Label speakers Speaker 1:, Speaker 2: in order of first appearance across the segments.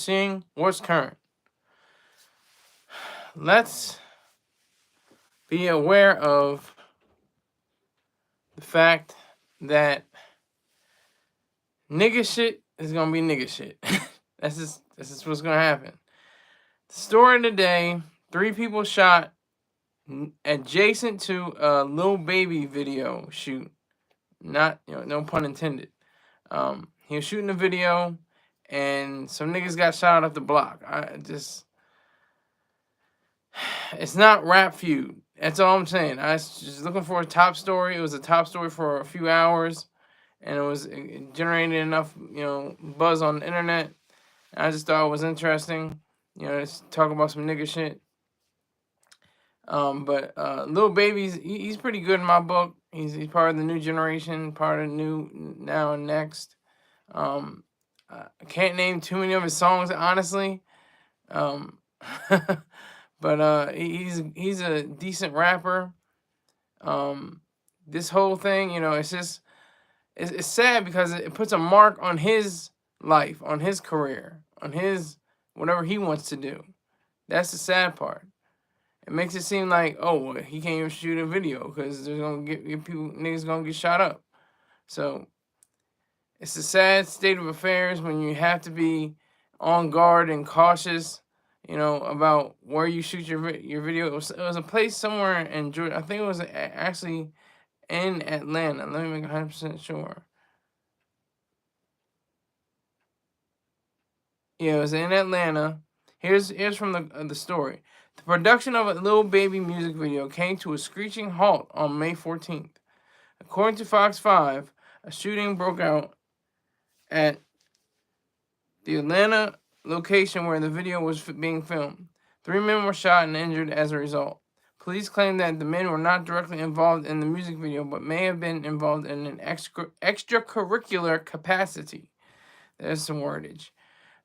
Speaker 1: seeing what's current. Let's be aware of the fact that nigga shit is gonna be nigga shit. That's just what's gonna happen. The story of the day: 3 people shot adjacent to a Lil Baby video shoot. Not, no pun intended. He was shooting a video, and some niggas got shot off the block. It's not Rap Feud. That's all I'm saying. I was just looking for a top story. It was a top story for a few hours, and it generated enough, buzz on the internet. I just thought it was interesting, just talk about some nigga shit. But Lil Baby's he's pretty good in my book. He's part of the new generation, part of the new now and next. I can't name too many of his songs, honestly. But he's a decent rapper. This whole thing, it's sad because it puts a mark on his life, on his career, on his whatever he wants to do. That's the sad part. It makes it seem like, oh, well, he can't even shoot a video because there's gonna get people, niggas gonna get shot up. So it's a sad state of affairs when you have to be on guard and cautious, about where you shoot your video. It was a place somewhere in Georgia. I think it was actually in Atlanta. Let me make 100% sure. Yeah, it was in Atlanta. Here's from the story. The production of a Lil Baby music video came to a screeching halt on May 14th. According to Fox 5, a shooting broke out at the Atlanta location where the video was being filmed. 3 men were shot and injured as a result. Police claim that the men were not directly involved in the music video, but may have been involved in an extracurricular capacity. There's some wordage.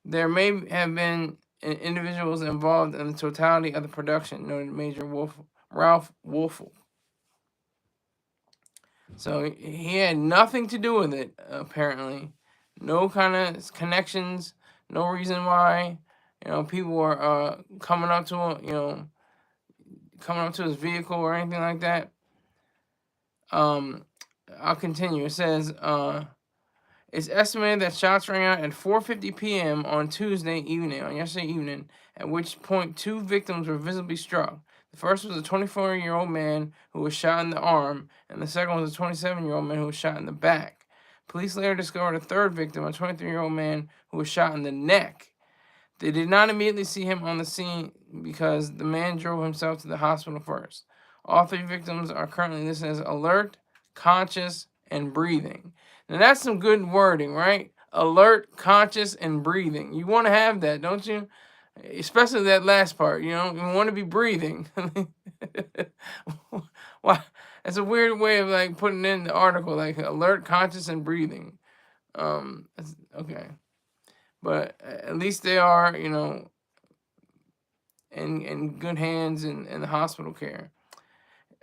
Speaker 1: There may have been individuals involved in the totality of the production, noted Major Ralph Wolfel. So he had nothing to do with it, apparently. No kind of connections, no reason why. People were coming up to him, coming up to his vehicle or anything like that. I'll continue. It says, it's estimated that shots rang out at 4:50 p.m. on yesterday evening, at which point 2 victims were visibly struck. The first was a 24-year-old man who was shot in the arm, and the second was a 27-year-old man who was shot in the back. Police later discovered a third victim, a 23-year-old man who was shot in the neck. They did not immediately see him on the scene because the man drove himself to the hospital first. All 3 victims are currently listed as alert, conscious, and breathing. Now that's some good wording, right? Alert, conscious, and breathing. You want to have that, don't you? Especially that last part, you want to be breathing. Why? That's a weird way of putting in the article, alert, conscious, and breathing. Okay. But at least they are, in good hands in the hospital care.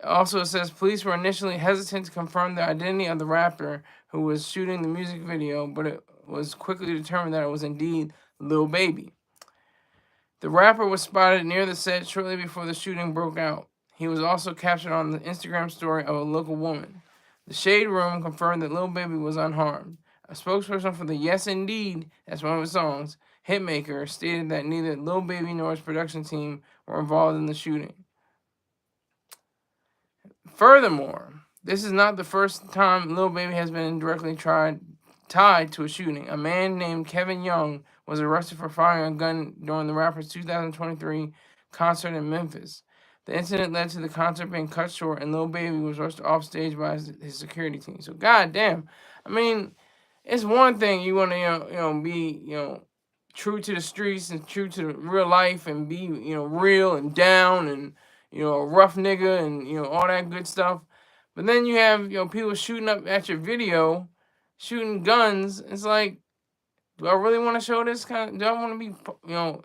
Speaker 1: Also, it says police were initially hesitant to confirm the identity of the rapper who was shooting the music video, but it was quickly determined that it was indeed Lil Baby. The rapper was spotted near the set shortly before the shooting broke out. He was also captured on the Instagram story of a local woman. The Shade Room confirmed that Lil Baby was unharmed. A spokesperson for the Yes Indeed, that's one of his songs, Hitmaker, stated that neither Lil Baby nor his production team were involved in the shooting. Furthermore, this is not the first time Lil Baby has been indirectly tied to a shooting. A man named Kevin Young was arrested for firing a gun during the rapper's 2023 concert in Memphis. The incident led to the concert being cut short, and Lil Baby was rushed off stage by his security team. So, goddamn, I mean, it's one thing you want to be true to the streets and true to real life and be real and down and a rough nigga and all that good stuff. But then you have people shooting up at your video, shooting guns. It's like, do I really want to show this kind of? Do I want to be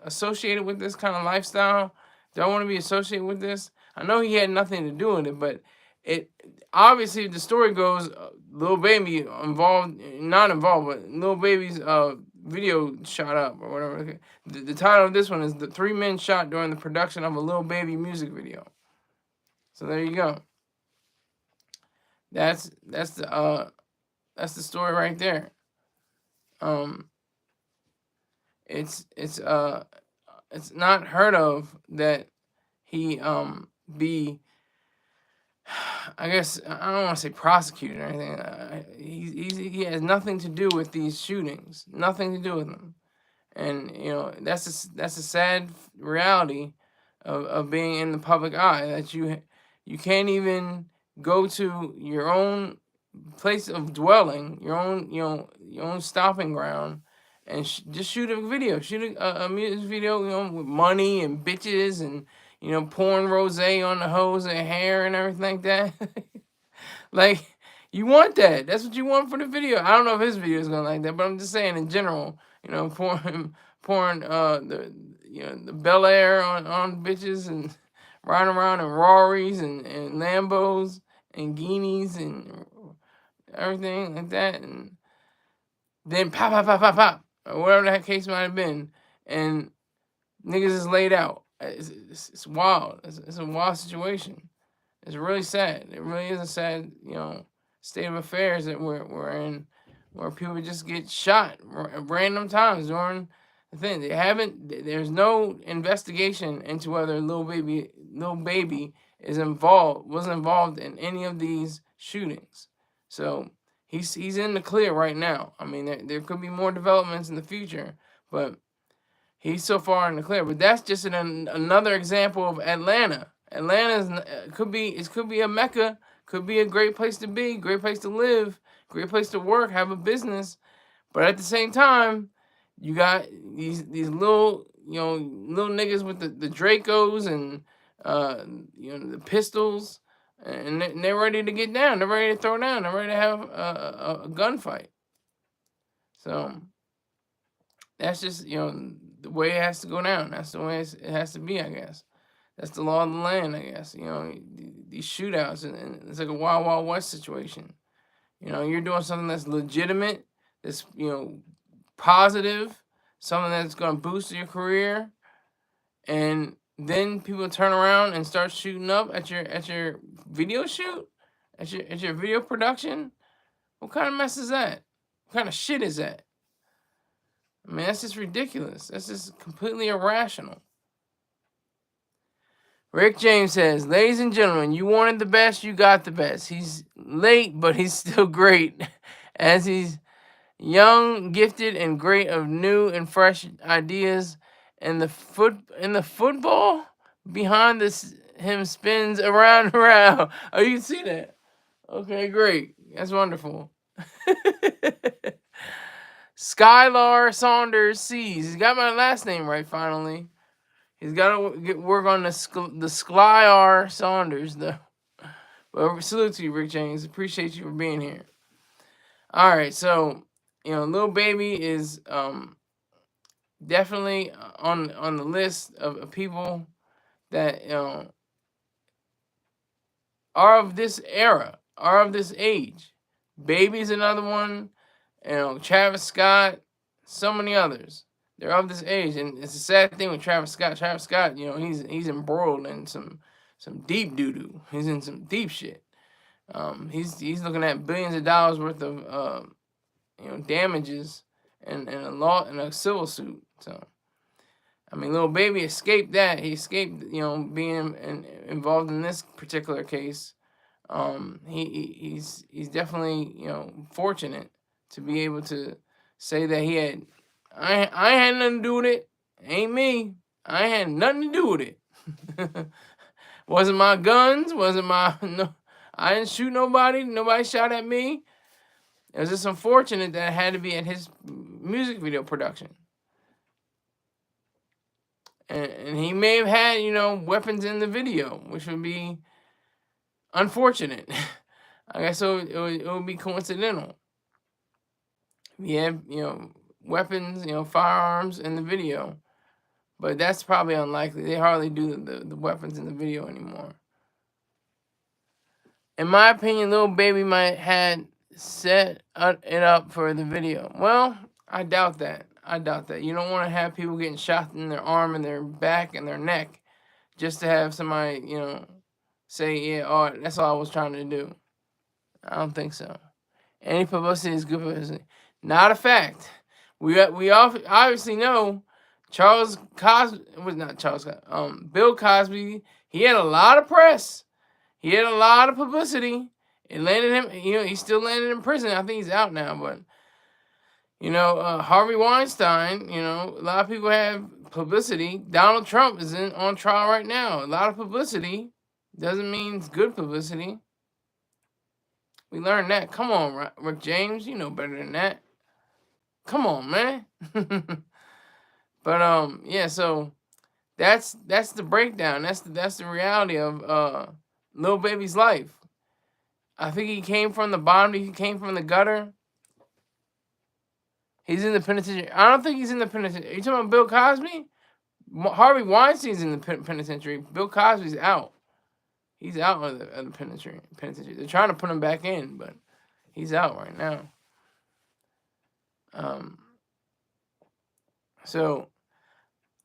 Speaker 1: associated with this kind of lifestyle? Do I want to be associated with this? I know he had nothing to do with it, but it obviously the story goes Lil Baby not involved, but Lil Baby's video shot up or whatever. The title of this one is "The 3 Men Shot During the Production of a Lil Baby Music Video." So there you go. That's the story right there. It's not heard of that he be, I guess I don't want to say prosecuted or anything. He has nothing to do with these shootings. Nothing to do with them. And that's a sad reality of being in the public eye, that you can't even go to your own place of dwelling, your own stopping ground, and just shoot a video, shoot a music video, with money and bitches and pouring rosé on the hose and hair and everything like that. Like, you want that? That's what you want for the video. I don't know if his video is gonna like that, but I'm just saying in general, pouring the Bel Air on bitches and riding around in Rarries and Lambos and Guineas and everything like that, and then pop, pop, pop, pop, pop, or whatever that case might have been, and niggas is laid out. It's wild. It's a wild situation. It's really sad. It really is a sad, state of affairs that we're in, where people just get shot at random times during the thing. There's no investigation into whether Lil Baby was involved in any of these shootings. So he's in the clear right now. I mean, there could be more developments in the future, but he's so far in the clear. But that's just another example of Atlanta. Atlanta could be a mecca, could be a great place to be, great place to live, great place to work, have a business. But at the same time, you got these little little niggas with the Dracos and the pistols, and they're ready to get down. They're ready to throw down. They're ready to have a gunfight. So that's just the way it has to go down. That's the way it has to be, I guess. That's the law of the land, I guess. These shootouts, and it's like a Wild Wild West situation. You're doing something that's legitimate, that's positive, something that's gonna boost your career, and then people turn around and start shooting up at your video shoot, at your video production. What kind of mess is that? What kind of shit is that? I mean, that's just ridiculous. That's just completely irrational. Rick James says, "Ladies and gentlemen, you wanted the best, you got the best. He's late, but he's still great, as he's young, gifted, and great of new and fresh ideas. And the football behind him spins around and around." Oh, you can see that. Okay, great. That's wonderful. Skylar Saunders sees. He's got my last name right finally. He's got to work on the Skylar Saunders though. But salute to you, Rick James. Appreciate you for being here. All right, so Lil Baby is definitely on the list of people that are of this era, are of this age. Baby's another one. Travis Scott, so many others. They're of this age, and it's a sad thing with Travis Scott. Travis Scott, he's embroiled in some deep doo doo. He's in some deep shit. He's looking at billions of dollars worth of damages and a law and a civil suit. So, I mean, Lil Baby escaped that. He escaped being involved in this particular case. He's definitely fortunate to be able to say that he had. I had nothing to do with it. Ain't me. I had nothing to do with it. Wasn't my guns. Wasn't my no. I didn't shoot nobody. Nobody shot at me. It was just unfortunate that it had to be at his music video production. And he may have had weapons in the video, which would be unfortunate. I guess it would be coincidental. He had weapons, firearms in the video, but that's probably unlikely. They hardly do the weapons in the video anymore. In my opinion, Lil Baby might had set it up for the video. Well, I doubt that. I doubt that. You don't want to have people getting shot in their arm and their back and their neck just to have somebody, say, yeah, oh, that's all I was trying to do. I don't think so. Any publicity is good publicity. Not a fact. We obviously know Charles Cosby was not Charles Cosby. Bill Cosby. He had a lot of press. He had a lot of publicity. It landed him. He still landed in prison. I think he's out now, but Harvey Weinstein. A lot of people have publicity. Donald Trump is on trial right now. A lot of publicity doesn't mean it's good publicity. We learned that. Come on, Rick James. You know better than that. Come on, man. But yeah. So that's the breakdown. That's the reality of Lil Baby's life. I think he came from the bottom. He came from the gutter. He's in the penitentiary. I don't think he's in the penitentiary. Are you talking about Bill Cosby? Harvey Weinstein's in the penitentiary. Bill Cosby's out. He's out of the penitentiary. They're trying to put him back in, but he's out right now. So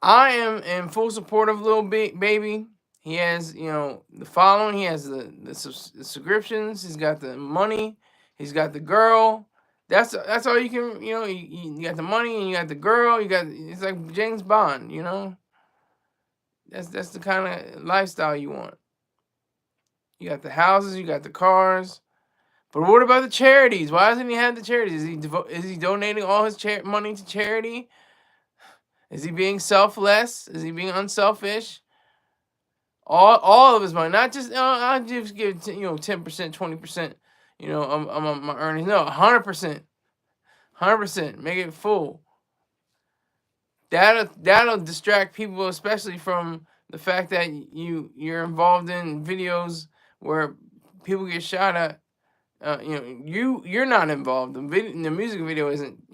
Speaker 1: I am in full support of Lil Baby. He has, the following. He has the subscriptions. He's got the money. He's got the girl. That's all you can. You got the money and you got the girl. It's like James Bond. That's the kind of lifestyle you want. You got the houses. You got the cars. But what about the charities? Why doesn't he have the charities? Is he donating all his money to charity? Is he being selfless? Is he being unselfish? All of his money, not just I'll just give 10%, 20%, of my earnings. No, 100%, 100%. Make it full. That'll distract people, especially from the fact that you're involved in videos where people get shot at. You're not involved. The music video isn't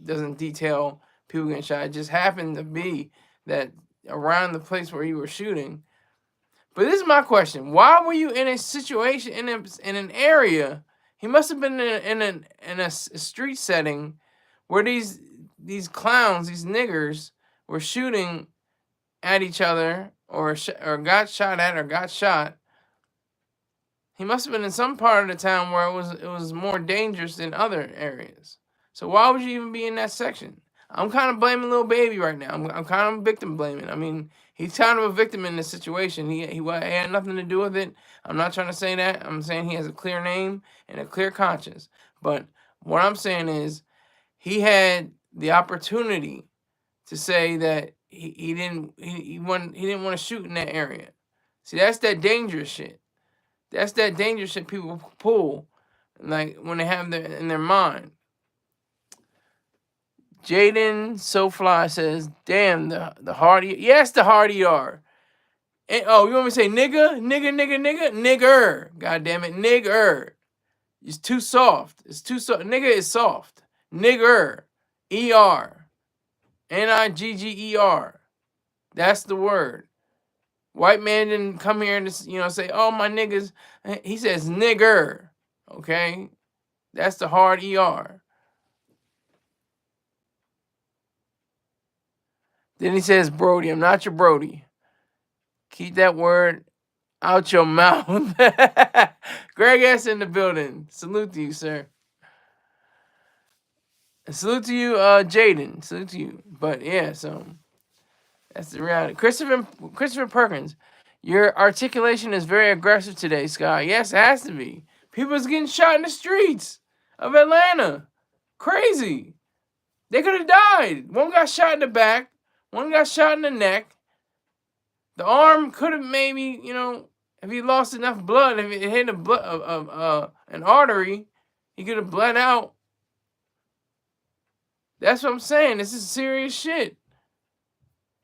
Speaker 1: doesn't detail people getting shot. It just happened to be that around the place where you were shooting. But this is my question: why were you in a situation in an area? He must have been in a street setting where these clowns, these niggers, were shooting at each other, or got shot at, or got shot. He must have been in some part of the town where it was more dangerous than other areas. So why would you even be in that section? I'm kind of blaming Lil Baby right now. I'm kind of victim blaming. I mean, he's kind of a victim in this situation. He had nothing to do with it. I'm not trying to say that. I'm saying he has a clear name and a clear conscience. But what I'm saying is, he had the opportunity to say that he didn't want to shoot in that area. See, that's that dangerous shit. That's that dangerous shit people pull, like when they have in their mind. Jaden SoFly says, "Damn, the hardy, yes, the hardy are." And, you want me to say nigger? God damn it, nigger. It's too soft. It's too soft. Nigga is soft. Nigger, Nigger. That's the word. White man didn't come here and say, "Oh, my niggas." He says nigger. Okay, that's the hard er. Then he says, "Brody, I'm not your Brody. Keep that word out your mouth." Greg S. in the building. Salute to you, sir. And salute to you, Jaden. Salute to you. But yeah, so that's the reality. Christopher Perkins, your articulation is very aggressive today, Sky. Yes, it has to be. People's getting shot in the streets of Atlanta. Crazy. They could have died. One got shot in the back. One got shot in the neck. The arm could have maybe, if he lost enough blood, if it hit an artery, he could have bled out. That's what I'm saying. This is serious shit.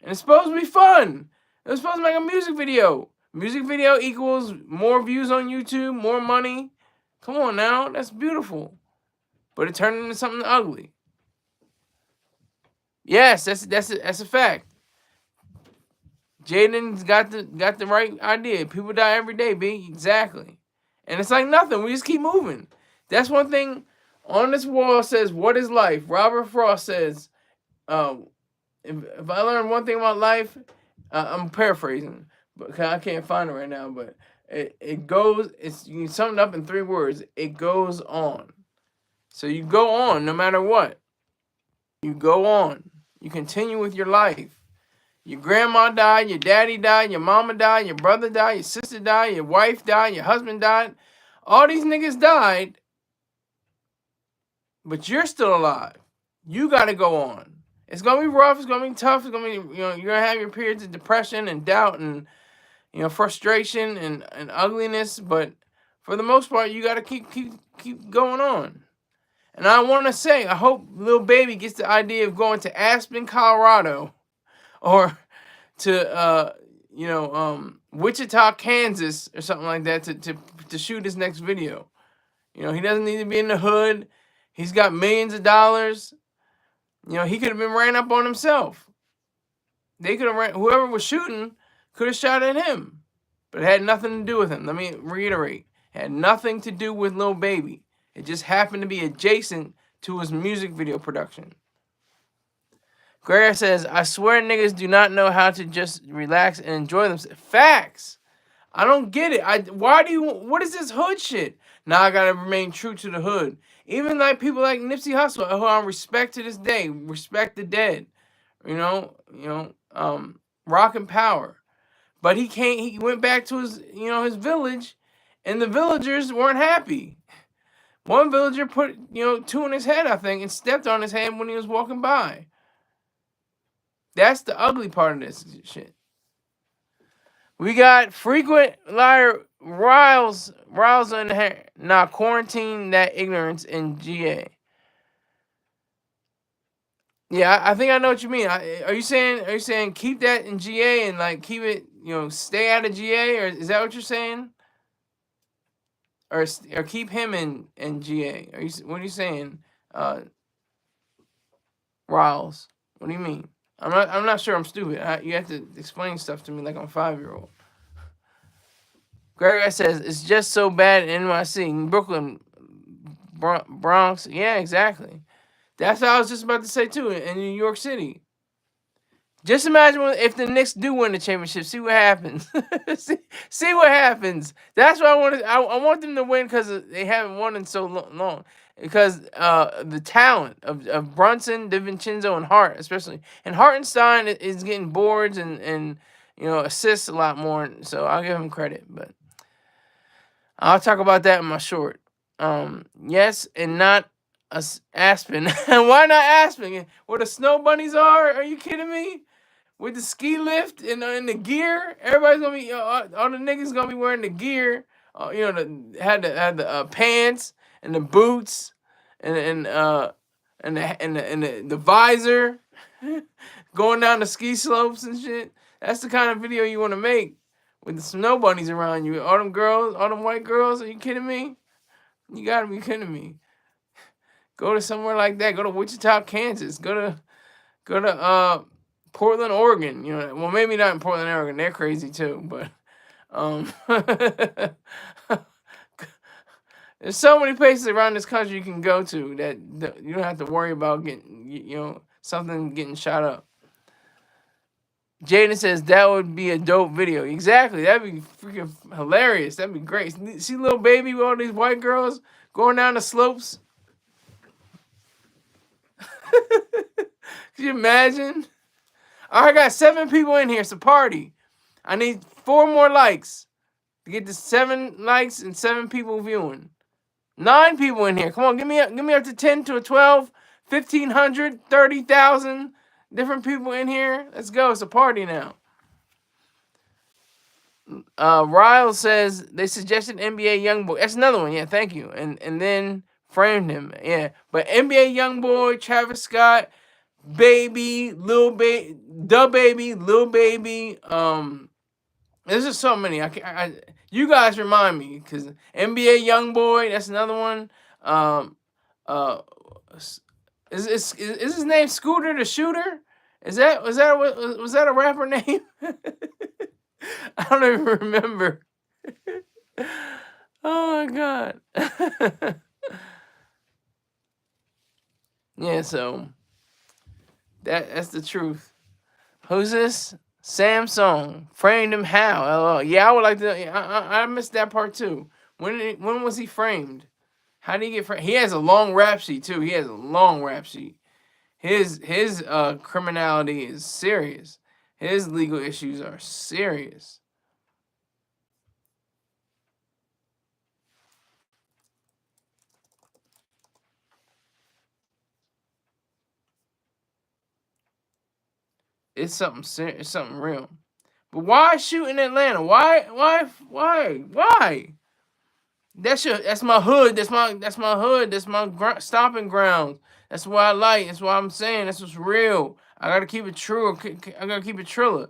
Speaker 1: And it's supposed to be fun. It's supposed to make a music video. Music video equals more views on YouTube, more money. Come on now. That's beautiful. But it turned into something ugly. Yes, that's a fact. Jaden's got the right idea. People die every day, B. Exactly. And it's like nothing. We just keep moving. That's one thing On this wall says, "What is life?" Robert Frost says, uh, if I learned one thing about life, I'm paraphrasing, but I can't find it right now. But it goes. It's you can sum it up in 3 words. It goes on. So you go on no matter what. You go on. You continue with your life. Your grandma died, your daddy died, your mama died, your brother died, your sister died, your wife died, your husband died. All these niggas died, but you're still alive. You got to go on. It's gonna be rough. It's gonna be tough. It's gonna be, you're gonna have your periods of depression and doubt and frustration and ugliness. But for the most part, you got to keep going on. And I want to say, I hope Lil Baby gets the idea of going to Aspen, Colorado, or to Wichita, Kansas, or something like that to shoot his next video. He doesn't need to be in the hood. He's got millions of dollars. He could have been ran up on himself. They could have ran. Whoever was shooting could have shot at him, but it had nothing to do with him. Let me reiterate: it had nothing to do with Lil Baby. It just happened to be adjacent to his music video production. Guerrero says, "I swear niggas do not know how to just relax and enjoy themselves." Facts. I don't get it. What is this hood shit? Now I gotta remain true to the hood. Even like people like Nipsey Hussle, who I respect to this day, respect the dead. Rock and Power. But he went back to his village, and the villagers weren't happy. One villager put, 2 in his head, I think, and stepped on his head when he was walking by. That's the ugly part of this shit. We got frequent liar Riles in here. Now quarantine that ignorance in GA. Yeah, I think I know what you mean. Are you saying keep that in GA and like keep it, stay out of GA, or is that what you're saying? Or keep him in GA? What are you saying, Riles? What do you mean? I'm not sure. I'm stupid. You have to explain stuff to me like I'm a 5-year-old. Greg says it's just so bad in NYC, Brooklyn, Bronx. Yeah, exactly. That's what I was just about to say too. In New York City, just imagine if the Knicks do win the championship. See what happens. see what happens. That's what I wanted. I want them to win because they haven't won in so long. Because the talent of Brunson, DiVincenzo, and Hart, especially, and Hartenstein is getting boards and assists a lot more. So I'll give him credit, but I'll talk about that in my short. Yes, and not Aspen. Why not Aspen? Where the snow bunnies are? Are you kidding me? With the ski lift and the gear, everybody's gonna be all the niggas gonna be wearing the gear. Had the pants and the boots and the visor, going down the ski slopes and shit. That's the kind of video you want to make with the snow bunnies around you. All them girls, all them white girls. Are you kidding me? You gotta be kidding me. Go to somewhere like that. Go to Wichita, Kansas. Go to Portland, Oregon. Well, maybe not in Portland, Oregon. They're crazy too, but there's so many places around this country you can go to that you don't have to worry about getting, something getting shot up. Jaden says that would be a dope video. Exactly. That'd be freaking hilarious. That'd be great. See Lil Baby with all these white girls going down the slopes? Could you imagine? I got 7 people in here. It's a party. I need 4 more likes to get to 7 likes and 7 people viewing. 9 people in here. Come on, give me up to 10 to a 12, 1,500, 30,000 different people in here. Let's go. It's a party now. Ryle says they suggested NBA YoungBoy. That's another one. Yeah, thank you. And then framed him. Yeah, but NBA YoungBoy, Travis Scott, Baby, Lil Baby, Da Baby, Lil Baby. There's just so many. You guys remind me because NBA YoungBoy. That's another one. Is his name Scooter the Shooter? Was that a rapper name? I don't even remember. Oh my god. Yeah, so that's the truth. Who's this? Samsung framed him how? LOL. Yeah, I would like to. I missed that part too. When was he framed? How did he get framed? He has a long rap sheet too. He has a long rap sheet. His criminality is serious. His legal issues are serious. It's something serious. It's something real. But why shoot in Atlanta? Why? That's my hood. That's my hood. That's my stomping grounds. That's what I like. That's what I'm saying. That's what's real. I gotta keep it true. I gotta keep it triller.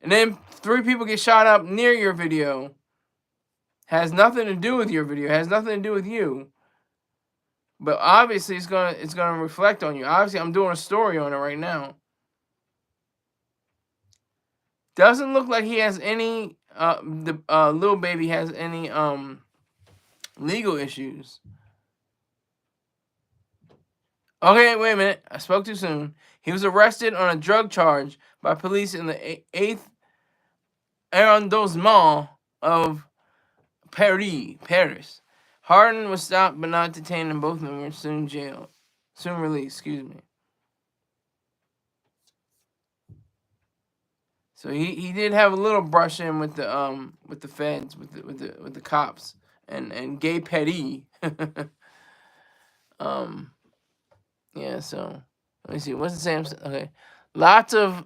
Speaker 1: And then 3 people get shot up near your video. Has nothing to do with your video. Has nothing to do with you. But obviously, it's gonna reflect on you. Obviously, I'm doing a story on it right now. Doesn't look like he has any. The Lil Baby has any legal issues. Okay, wait a minute. I spoke too soon. He was arrested on a drug charge by police in the 8th arrondissement of Paris. Harden was stopped but not detained, and both of them were soon released. Excuse me. So he did have a little brush in with the feds, with the cops and Gay Petty. Yeah, so let me see. What's the same? Okay. Lots of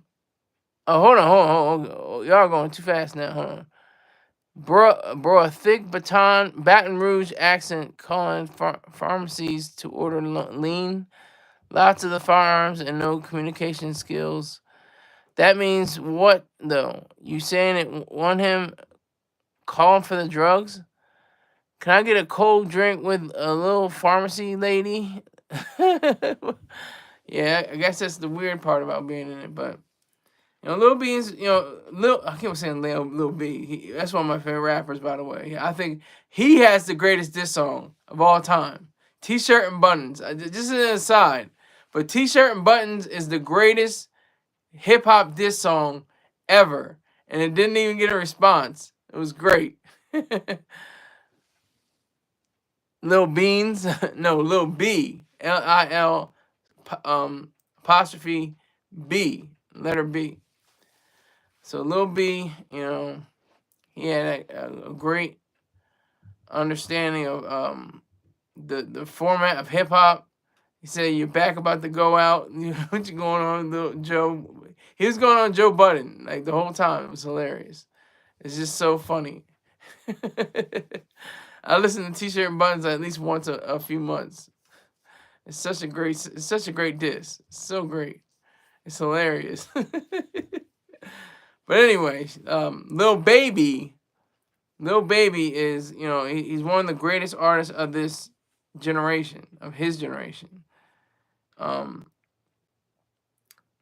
Speaker 1: hold on. Y'all going too fast now. Hold on. Bro, a thick Baton Rouge accent calling pharmacies to order lean. Lots of the firearms and no communication skills. That means what, though? You saying it want him calling for the drugs? Can I get a cold drink with a little pharmacy lady? Yeah, I guess that's the weird part about being in it, but Lil B's, I keep saying Lil B. That's one of my favorite rappers, by the way. I think he has the greatest diss song of all time. T-shirt and buttons. Just as an aside, but T-shirt and buttons is the greatest hip hop diss song ever, and it didn't even get a response. It was great. Lil Beans, no, Lil B, Lil apostrophe B, letter B. So Lil B, he had a great understanding of the format of hip hop. He said, "You're back about to go out. What you going on, Lil Joe?" He was going on Joe Budden like the whole time. It was hilarious. It's just so funny. I listen to T-shirt and buttons at least once a few months. It's such a great diss. It's so great. It's hilarious. But anyway, Lil Baby is, he's one of the greatest artists of this generation, of his generation.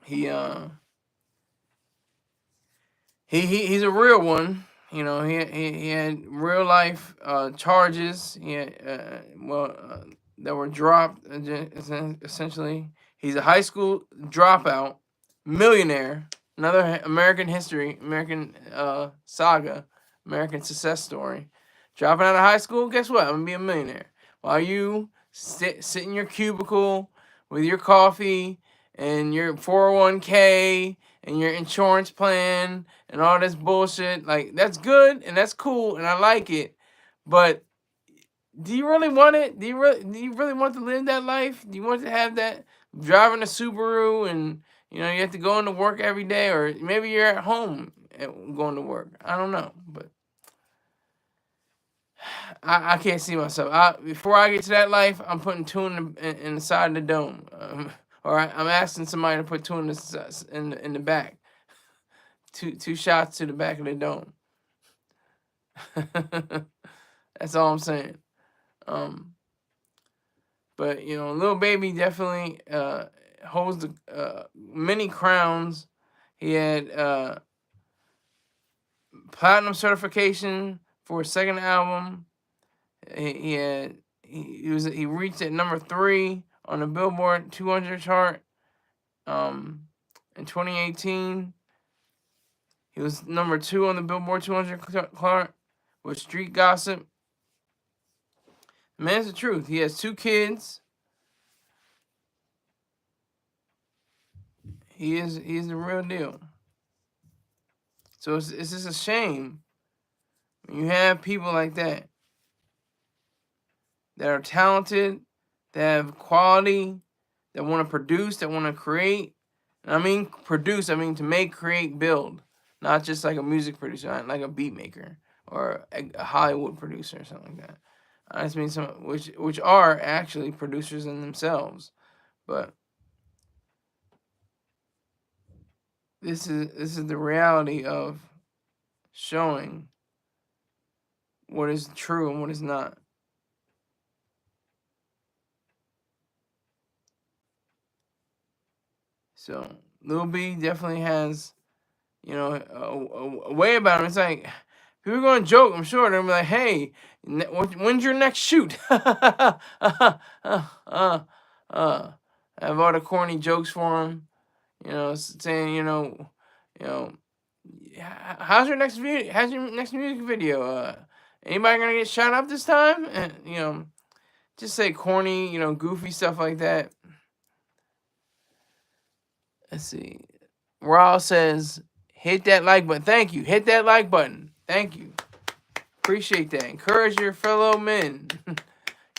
Speaker 1: He's a real one. He had real life charges. That were dropped. Essentially, he's a high school dropout, millionaire. Another American history, American saga, American success story. Dropping out of high school, guess what? I'm gonna be a millionaire. While you sit in your cubicle with your coffee and your 401k and your insurance plan and all this bullshit, like that's good and that's cool and I like it, but do you really want it? Do you really want to live that life? Do you want to have that driving a Subaru and you have to go into work every day, or maybe you're at home going to work? I don't know, but I can't see myself. Before I get to that life, I'm putting 2 in the side of the dome, or I'm asking somebody to put 2 in the back, two shots to the back of the dome. That's all I'm saying. But Lil Baby definitely holds the many crowns. He had platinum certification for his second album. He reached at number 3 on the Billboard 200 chart. In 2018, he was number 2 on the Billboard 200 chart with Street Gossip. The man's the truth. He has 2 kids. He's the real deal. So it's just a shame when you have people like that are talented, that have quality, that want to produce, that want to create. And I mean produce, I mean to make, create, build. Not just like a music producer, not like a beat maker or a Hollywood producer or something like that. I just mean some which are actually producers in themselves. But this is the reality of showing what is true and what is not. So Lil B definitely has, you know, a way about him. It's like people are going to joke. I'm sure they'll be like, "Hey, when's your next shoot?" I have all the corny jokes for him. You know, saying, how's your next video? How's your next music video? Anybody gonna get shot up this time? And just say corny, goofy stuff like that. Let's see. Raw says, hit that like button. Thank you. Hit that like button. Thank you. Appreciate that. Encourage your fellow men,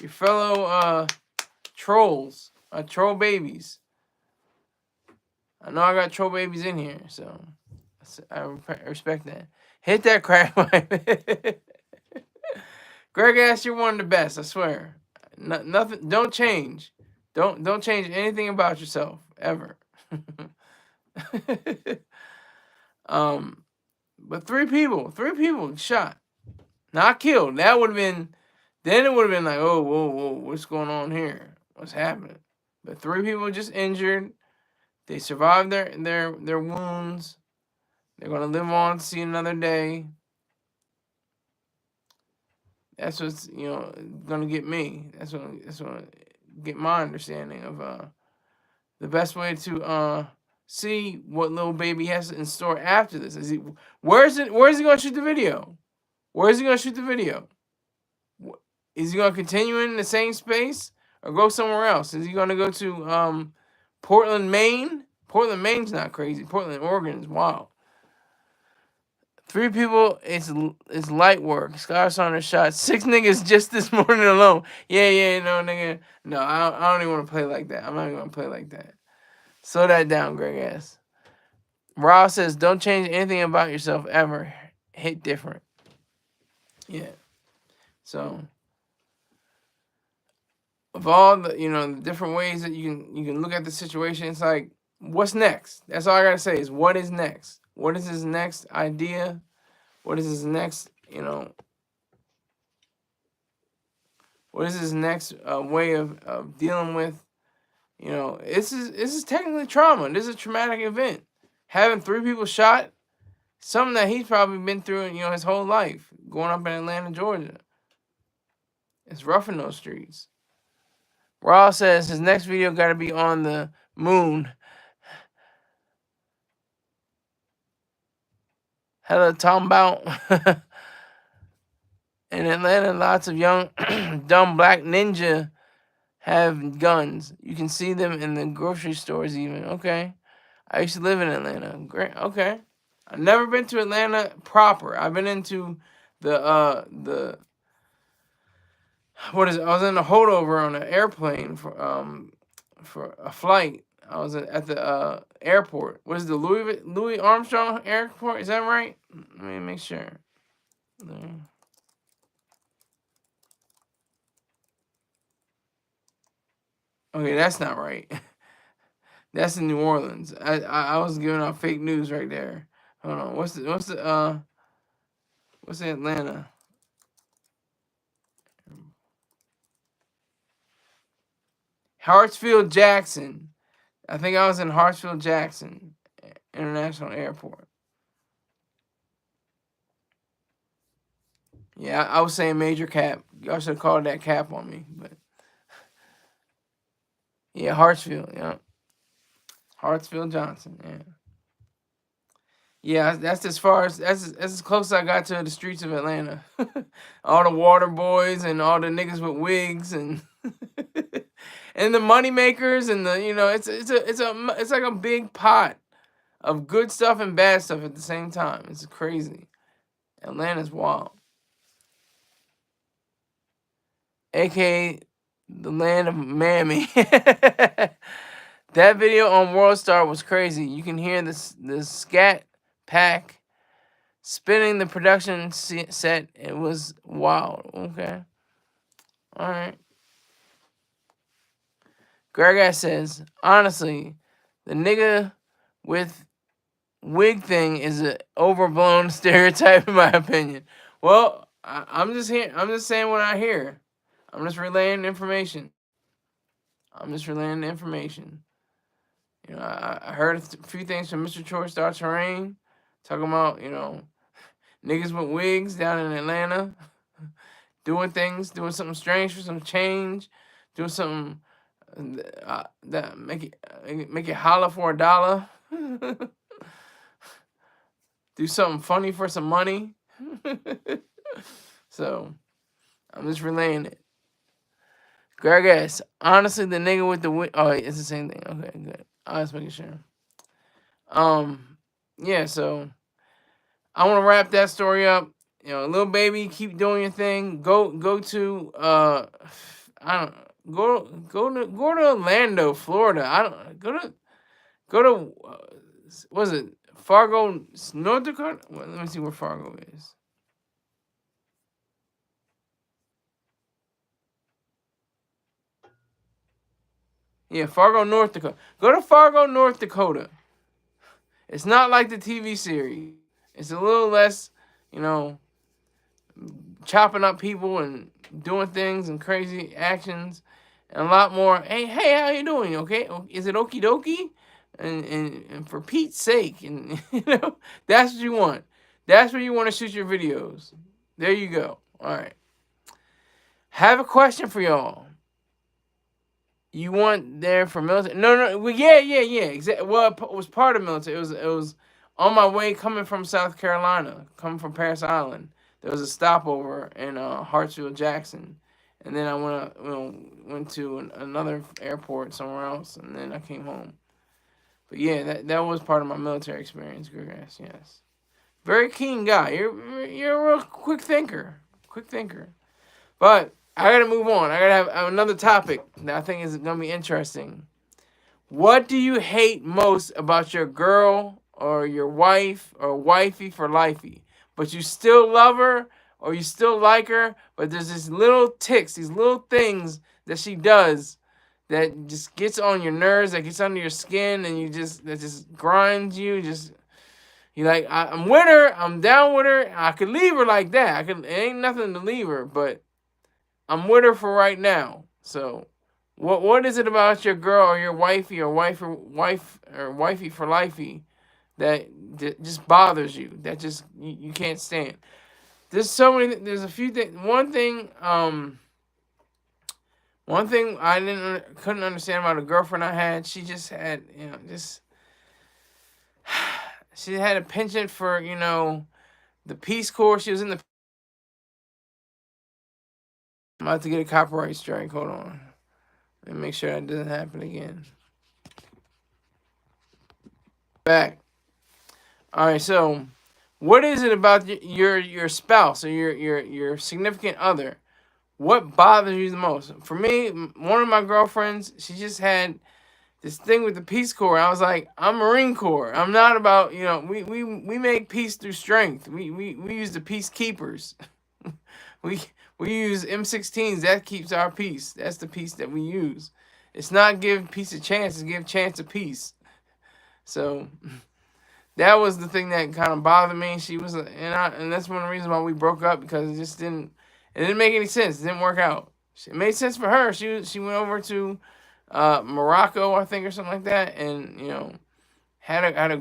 Speaker 1: your fellow trolls, troll babies. I know I got troll babies in here, so I respect that. Hit that crack button. Greg ass, you're one of the best. I swear. Nothing. Don't change. Don't change anything about yourself ever. But three people shot, not killed. That would have been. Then it would have been like, oh, whoa, what's going on here? What's happening? But 3 people just injured. They survived their wounds. They're gonna live on to see another day. That's what's gonna get me. That's what get my understanding of the best way to see what Lil Baby has in store after this. Where is he gonna shoot the video? Where is he gonna shoot the video? Is he gonna continue in the same space or go somewhere else? Is he gonna go to Portland, Maine? Portland, Maine's not crazy. Portland, Oregon is wild. 3 people, it's light work. Sky Saunders shot 6 niggas just this morning alone. Yeah, no, nigga. No, I don't even want to play like that. I'm not even going to play like that. Slow that down, Greg ass. Ross says, don't change anything about yourself ever. Hit different. Yeah. So, of all the, the different ways that you can look at the situation, it's like, what's next? That's all I got to say is, what is next? What is his next idea? What is his next, what is his next way of dealing with, this is technically trauma. This is a traumatic event. Having 3 people shot, something that he's probably been through, his whole life, growing up in Atlanta, Georgia. It's rough in those streets. Ross says his next video got to be on the moon. Hello, talking about in Atlanta, lots of young, dumb black ninja have guns. You can see them in the grocery stores even. Okay. I used to live in Atlanta. Great. Okay. I've never been to Atlanta proper. I've been into the what is it? I was in a holdover on an airplane for a flight. I was at the airport. What is the Louis Armstrong Airport? Is that right? Let me make sure. Okay, that's not right. That's in New Orleans. I was giving out fake news right there. Hold on. What's the Atlanta? Hartsfield Jackson. I think I was in Hartsfield Jackson International Airport. Yeah, I was saying major cap. Y'all should have called that cap on me, but Yeah, Hartsfield. Yeah, Hartsfield Johnson. Yeah. Yeah, that's as far as that's as close as I got to the streets of Atlanta. All the water boys and all the niggas with wigs and and the money makers and the it's like a big pot of good stuff and bad stuff at the same time. It's crazy. Atlanta's wild. AKA the land of Mammy. That video on World Star was crazy. You can hear the scat pack spinning the production set. It was wild. Okay. All right. Greg says, honestly, the nigga with wig thing is an overblown stereotype in my opinion. Well, I'm just here. I'm just saying what I hear. I'm just relaying information. You know, I heard a few things from Mr. Troy Star Terrain talking about, niggas with wigs down in Atlanta doing something strange for some change, doing something that make it holler for $1. Do something funny for some money. So, I'm just relaying it. Greg S. Honestly, the nigga with the oh, it's the same thing. Okay, good. I was making sure. Yeah. So I want to wrap that story up. Lil Baby, keep doing your thing. Go to I don't go to Orlando, Florida. I don't go to what is it? Fargo, North Dakota. Well, let me see where Fargo is. Yeah, Fargo, North Dakota. Go to Fargo, North Dakota. It's not like the TV series. It's a little less, chopping up people and doing things and crazy actions, and a lot more. Hey, how you doing? Okay, is it okie dokie? And for Pete's sake, and that's what you want. That's where you want to shoot your videos. There you go. All right. Have a question for y'all. You want there for military? No. Well, yeah. Exactly. Well, it was part of military. It was on my way coming from South Carolina, coming from Parris Island. There was a stopover in Hartsfield Jackson, and then I went to another airport somewhere else, and then I came home. But yeah, that was part of my military experience, Grigass. Yes, very keen guy. You're a real quick thinker. But I gotta move on. I gotta have another topic that I think is gonna be interesting. What do you hate most about your girl or your wife or wifey for lifey? But you still love her or you still like her, but there's these little ticks, these little things that she does that just gets on your nerves, that gets under your skin, and that just grinds you. You're like, I'm with her, I'm down with her. I could leave her like that. It ain't nothing to leave her, but I'm with her for right now. So, what is it about your girl or your wifey or wife or wifey for lifey that just bothers you? That just you can't stand. There's so many. There's a few things. One thing I couldn't understand about a girlfriend I had. She just had she had a penchant for the Peace Corps. She was in the. I'm about to get a copyright strike. Hold on. Let me make sure that doesn't happen again. Back. All right. So, what is it about your spouse or your significant other? What bothers you the most? For me, one of my girlfriends, she just had this thing with the Peace Corps. I was like, I'm Marine Corps. I'm not about we make peace through strength. We use the peacekeepers. we use M16s. That keeps our peace. That's the peace that we use. It's not give peace a chance. It's give chance a peace. So that was the thing that kind of bothered me. She was, and that's one of the reasons why we broke up, because it didn't make any sense. It didn't work out. It made sense for her. She went over to Morocco, I think, or something like that, and had a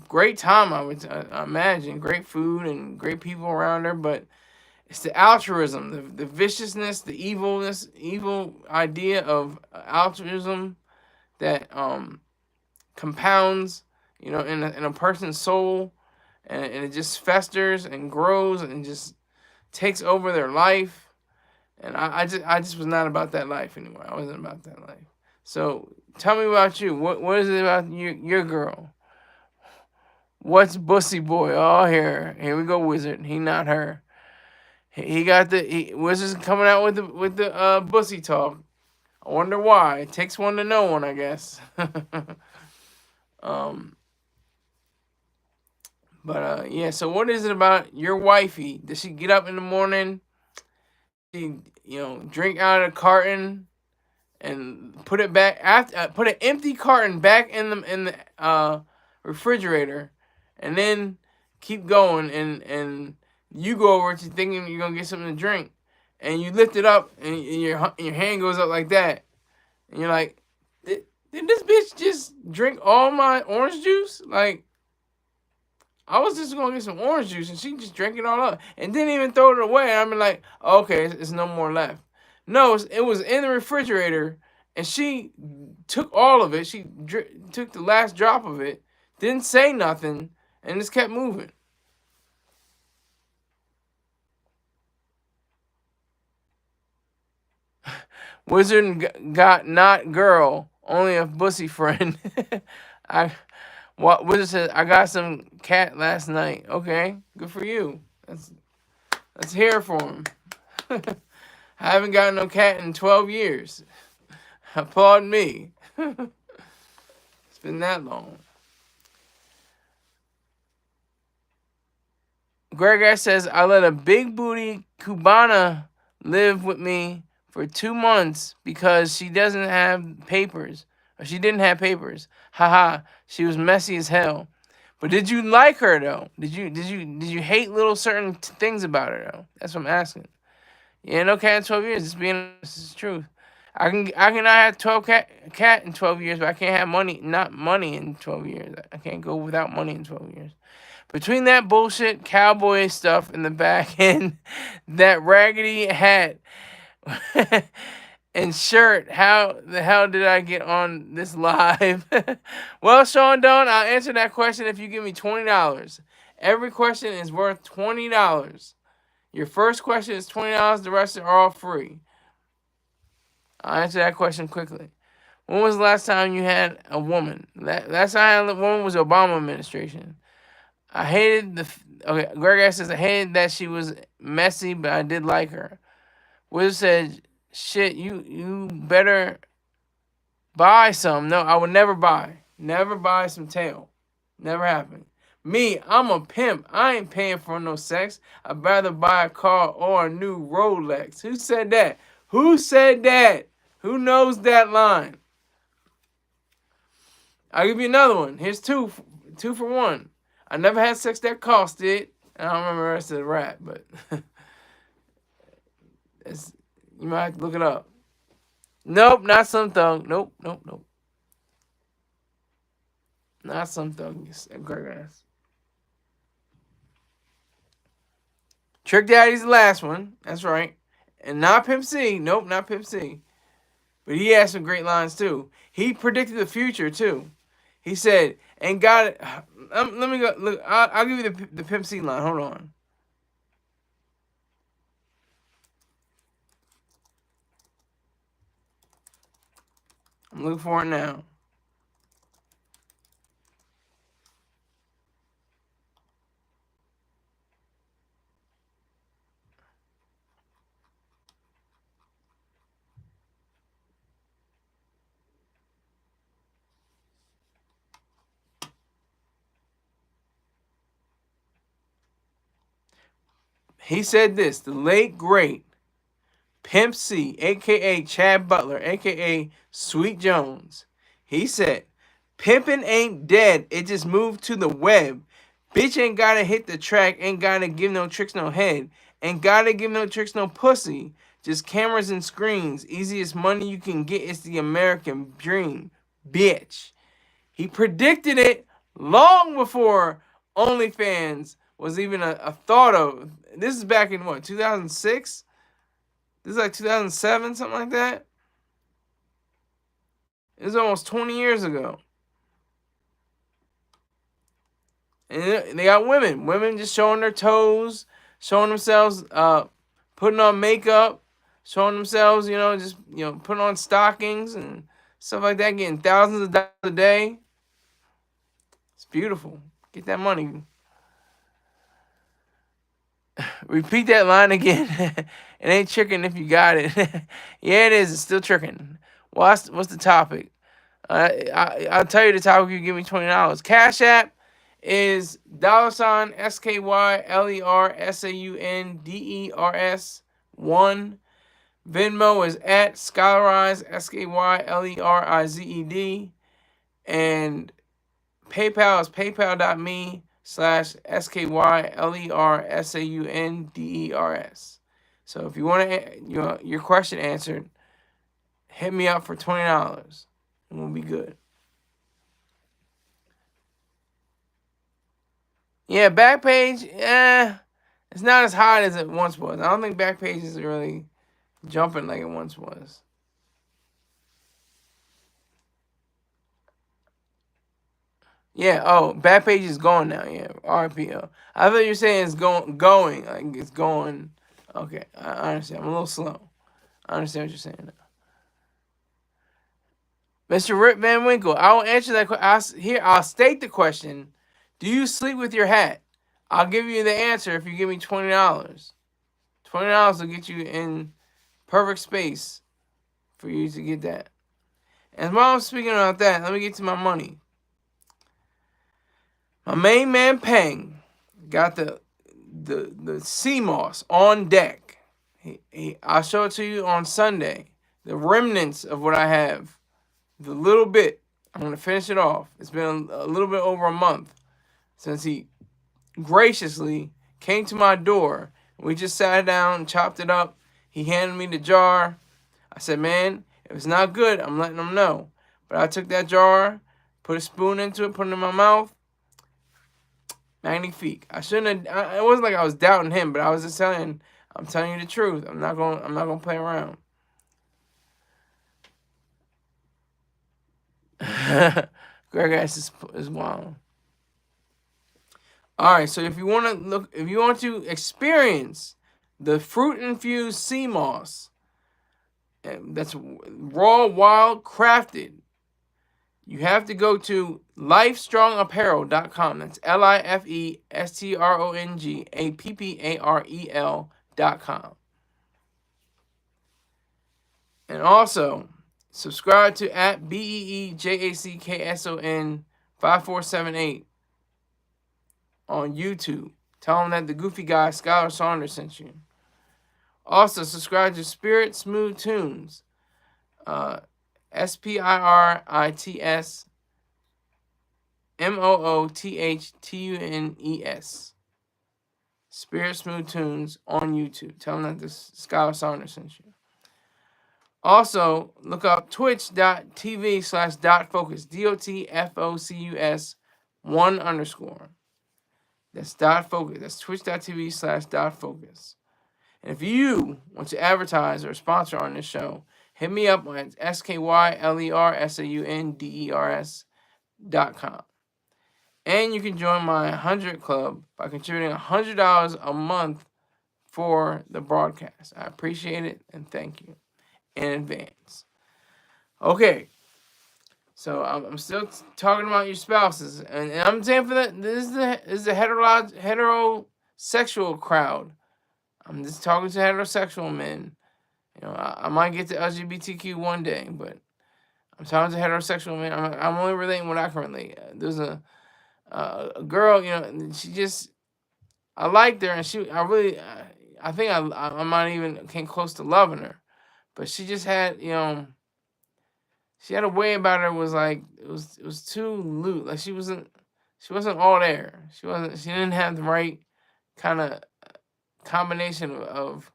Speaker 1: great time. I would imagine great food and great people around her, but It's the altruism, the viciousness, the evilness, evil idea of altruism that compounds, in a person's soul, and it just festers and grows and just takes over their life. And I just was not about that life anymore. I wasn't about that life. So tell me about you. What is it about your girl? What's Bussy Boy? Oh, here we go, Wizard. He not her. He got Wizard's coming out with the Bussy talk. I wonder why. It takes one to know one, I guess. um, yeah. So what is it about your wifey? Does she get up in the morning? She drink out of the carton and put it back after put an empty carton back in the refrigerator, and then keep going, and you go over to thinking you're gonna get something to drink, and you lift it up, and your hand goes up like that, and you're like, did this bitch just drink all my orange juice? Like, I was just gonna get some orange juice, and she just drank it all up, and didn't even throw it away. And I'm like, okay, it's no more left. No, it was in the refrigerator, and she took all of it. She took the last drop of it, didn't say nothing, and just kept moving. Wizard got not girl, only a bussy friend. I Wizard says, I got some cat last night. Okay, good for you. Let's hear for him. I haven't gotten no cat in 12 years. Applaud me. It's been that long. Gregor says, I let a big booty Cubana live with me for 2 months because she doesn't have papers. Or she didn't have papers. Haha, she was messy as hell. But did you like her though? Did you hate little certain things about her though? That's what I'm asking. Yeah, no cat in 12 years. It's being honest, this is truth. I cannot have 12 cat in 12 years, but I can't have not money in 12 years. I can't go without money in 12 years. Between that bullshit cowboy stuff in the back and that raggedy hat and shirt, how the hell did I get on this live? Well, Sean Don, I'll answer that question if you give me $20. Every question is worth $20. Your first question is $20. The rest are all free. I'll answer that question quickly. When was the last time you had a woman? Last time I had a woman was the Obama administration. I hated okay, Greg says, I hated that she was messy, but I did like her. Wiz said, shit, you better buy some. No, I would never buy. Never buy some tail. Never happened. Me, I'm a pimp. I ain't paying for no sex. I'd rather buy a car or a new Rolex. Who said that? Who said that? Who knows that line? I'll give you another one. Here's two for one. I never had sex that costed. I don't remember the rest of the rap, but you might have to look it up. Nope, not some thug. Nope. Not some thug. Great ass. Trick Daddy's the last one. That's right. And not Pimp C. Nope, not Pimp C. But he had some great lines too. He predicted the future too. He said, "And got it." Let me go. Look, I'll give you the Pimp C line. Hold on. I'm looking for it now. He said this, the late great Pimp C, a.k.a. Chad Butler, a.k.a. Sweet Jones. He said, pimpin' ain't dead, it just moved to the web. Bitch ain't gotta hit the track, ain't gotta give no tricks no head, ain't gotta give no tricks no pussy. Just cameras and screens. Easiest money you can get is the American dream. Bitch. He predicted it long before OnlyFans was even a thought of. This is back in what, 2006? This is like 2007, something like that. It was almost 20 years ago. And they got women just showing their toes, showing themselves, putting on makeup, showing themselves, just putting on stockings and stuff like that, getting thousands of dollars a day. It's beautiful. Get that money. Repeat that line again. It ain't tricking if you got it. Yeah, it is. It's still tricking. What's the topic? I'll tell you the topic. You give me $20. Cash App is $SkylerSaunders 1. Venmo is at Skylerize SkyLerized, and PayPal is PayPal.me/SkyLerSaunders. So if you want your question answered, hit me up for $20 and we'll be good. Yeah, Backpage, it's not as hot as it once was. I don't think Backpage is really jumping like it once was. Yeah, Backpage is gone now, yeah. RPO. I thought you were saying it's going, like it's going. Okay, I understand. I'm a little slow. I understand what you're saying now. Mr. Rip Van Winkle, I will answer that question. I'll state the question. Do you sleep with your hat? I'll give you the answer if you give me $20. $20 will get you in perfect space for you to get that. And while I'm speaking about that, let me get to my money. My main man Peng got the sea moss on deck. I'll show it to you on Sunday. The remnants of what I have, the little bit. I'm gonna finish it off. It's been a little bit over a month since he graciously came to my door. We just sat down and chopped it up. He handed me the jar. I said, man, if it's not good, I'm letting him know. But I took that jar, put a spoon into it, put it in my mouth. Magnifique. I shouldn't have. It wasn't like I was doubting him, but I was just telling. I'm telling you the truth. I'm not gonna play around. Greg ass is wild. All right, so if you want to experience the fruit infused sea moss, that's raw, wild, crafted, you have to go to lifestrongapparel.com. That's LIFESTRONGAPPAREL.com. And also, subscribe to at BEEJACKSON5478 on YouTube. Tell them that the goofy guy, Skyler Saunders, sent you. Also, subscribe to Spirit Smooth Tunes. SPIRITSMOOTHTUNES. Spirit Smooth Tunes on YouTube. Tell them that the Skyler Saunders sent you. Also, look up twitch.tv/dotfocus. DOTFOCUS 1_. That's .focus. That's twitch.tv/dotfocus. And if you want to advertise or sponsor on this show, hit me up at SKYLERSAUNDERS.com. And you can join my 100 Club by contributing $100 a month for the broadcast. I appreciate it and thank you in advance. Okay, so I'm still talking about your spouses, and I'm saying for that this is the heterosexual crowd. I'm just talking to heterosexual men. I might get to LGBTQ one day, but I'm talking to heterosexual men. I'm only relating what I can relate. There's a girl, I liked her, and I think I might even came close to loving her, but she just had, she had a way about her was like it was too loose. Like she wasn't all there. She didn't have the right kind of combination of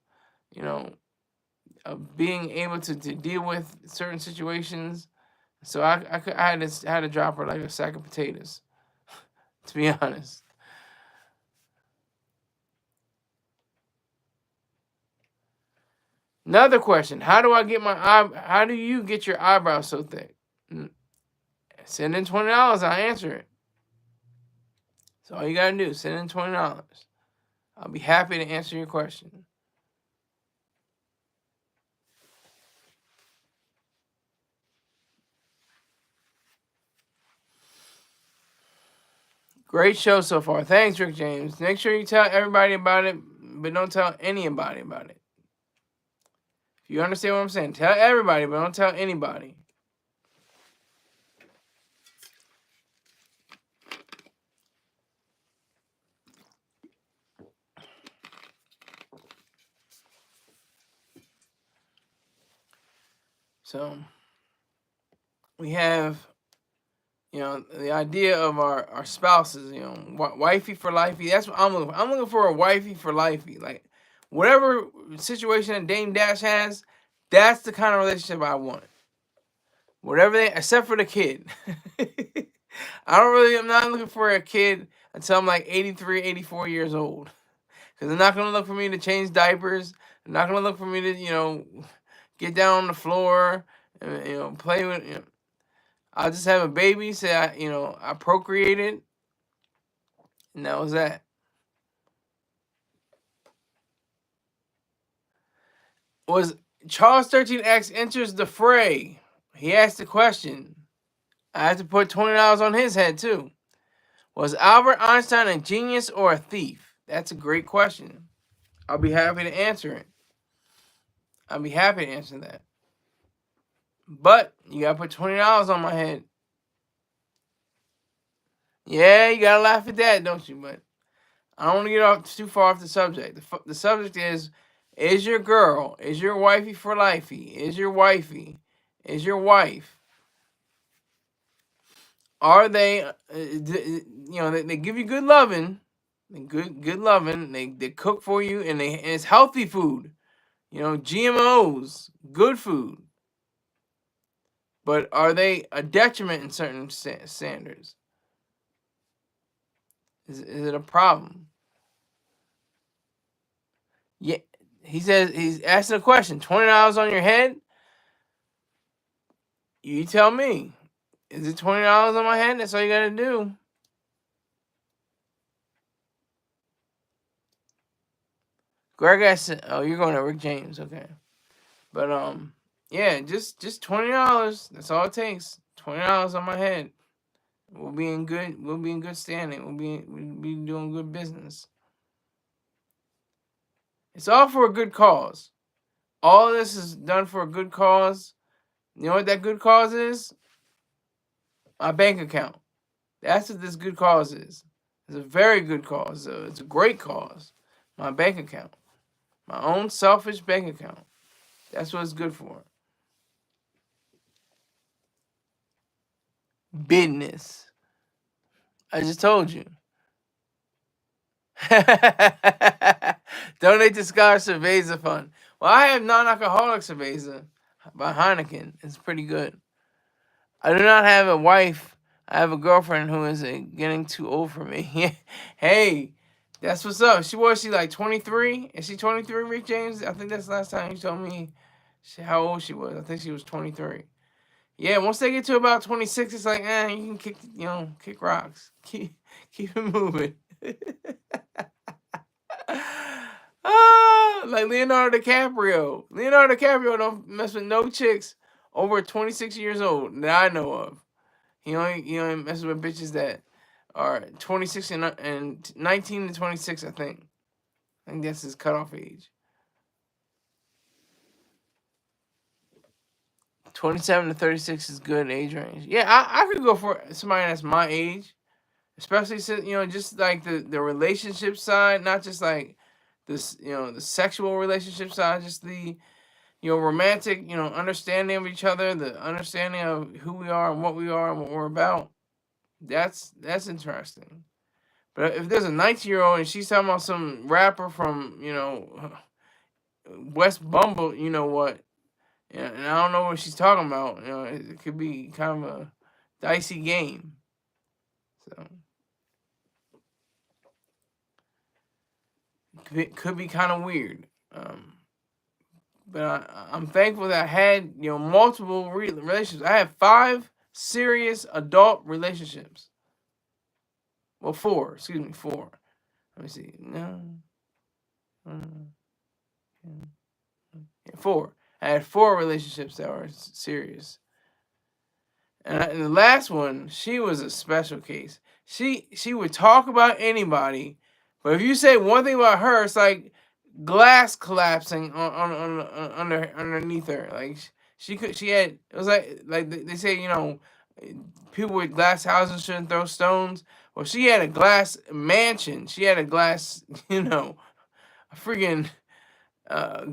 Speaker 1: being able to deal with certain situations. So I had to drop her like a sack of potatoes, to be honest. Another question: How do I get my How do you get your eyebrows so thick? Send in $20. I'll answer it. That's all you gotta do. Send in $20. I'll be happy to answer your question. Great show so far. Thanks, Rick James. Make sure you tell everybody about it, but don't tell anybody about it. If you understand what I'm saying, tell everybody, but don't tell anybody. So we have, the idea of our spouses, wifey for lifey. That's what I'm looking for. I'm looking for a wifey for lifey. Like, whatever situation that Dame Dash has, that's the kind of relationship I want. Whatever they, except for the kid. I'm not looking for a kid until I'm like 83, 84 years old. Because they're not going to look for me to change diapers. They're not going to look for me to, get down on the floor and, play with, I'll just have a baby, say I procreated, and that was that. Was Charles 13X enters the fray. He asked the question. I have to put $20 on his head, too. Was Albert Einstein a genius or a thief? That's a great question. I'll be happy to answer it. I'll be happy to answer that. But you gotta put $20 on my head. Yeah, you gotta laugh at that, don't you? But I don't want to get off too far off the subject. The subject is your girl, is your wifey for lifey, is your wifey, is your wife. Are they, they give you good loving, good loving. They cook for you, and it's healthy food. GMOs, good food. But are they a detriment in certain standards? Is it a problem? Yeah, he says he's asking a question. $20 on your head? You tell me. Is it $20 on my head? That's all you gotta do. Greg asked, oh, you're going to Rick James, okay. But yeah, just $20. That's all it takes. $20 on my head. We'll be in good standing. We'll be doing good business. It's all for a good cause. All this is done for a good cause. You know what that good cause is? My bank account. That's what this good cause is. It's a very good cause. It's a great cause. My bank account. My own selfish bank account. That's what it's good for. Business. I just told you. Donate to Scotch Cerveza Fund. Well, I have non-alcoholic Cerveza by Heineken. It's pretty good. I do not have a wife. I have a girlfriend who is getting too old for me. Hey, that's what's up. She like 23? Is she 23, Rick James? I think that's the last time you told me how old she was. I think she was 23. Yeah, once they get to about 26, it's like, you can kick rocks. Keep it moving. Like Leonardo DiCaprio. Leonardo DiCaprio don't mess with no chicks over 26 years old that I know of. He only messes with bitches that are 26 and 19 to 26, I think. I think that's his cutoff age. 27 to 36 is good age range. Yeah, I could go for somebody that's my age. Especially since, just like the relationship side, not just like this, the sexual relationship side, just the, romantic, understanding of each other, the understanding of who we are and what we're about. That's interesting. But if there's a 19-year-old and she's talking about some rapper from, West Bumble, you know what? Yeah, and I don't know what she's talking about. It could be kind of a dicey game. So could be kind of weird. But I'm thankful that I had, multiple relationships. I had 5 serious adult relationships. Well, 4. Excuse me, 4. Let me see. No. Yeah, 4. I had 4 relationships that were serious. And the last one, she was a special case. She would talk about anybody, but if you say one thing about her, it's like glass collapsing underneath her. Like she had, it was like they say, people with glass houses shouldn't throw stones. Well, she had a glass mansion. She had a glass, a freaking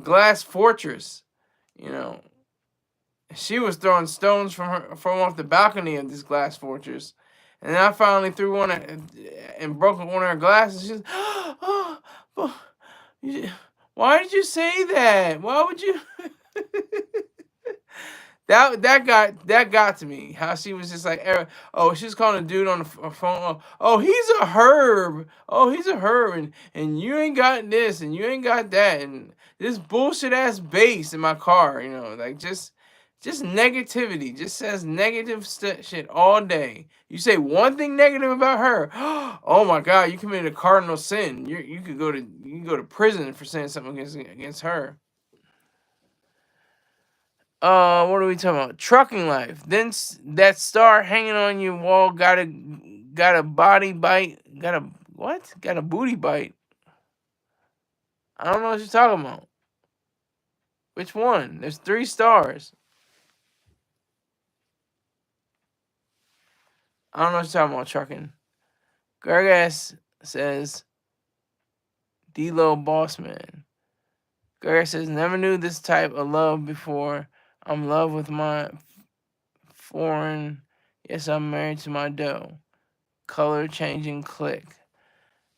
Speaker 1: glass fortress. You know, she was throwing stones from off the balcony of this glass fortress, and then I finally threw one and broke one of her glasses. She's, oh, why did you say that? Why would you? that got to me. How she was just like, oh, she's calling a dude on the phone. Oh, he's a herb. Oh, he's a herb, and you ain't got this, and you ain't got that, and this bullshit ass bass in my car. Like just negativity. Just says negative shit all day. You say one thing negative about her, oh my god, you committed a cardinal sin. You could go to prison for saying something against her. What are we talking about? Trucking life. Then that star hanging on your wall got a body bite. Got a what? Got a booty bite. I don't know what you're talking about. Which one? There's 3 stars. I don't know what you're talking about, trucking. Gergas says, D-Lo Bossman. Gergas says, never knew this type of love before. I'm in love with my foreign. Yes, I'm married to my dough. Color changing click.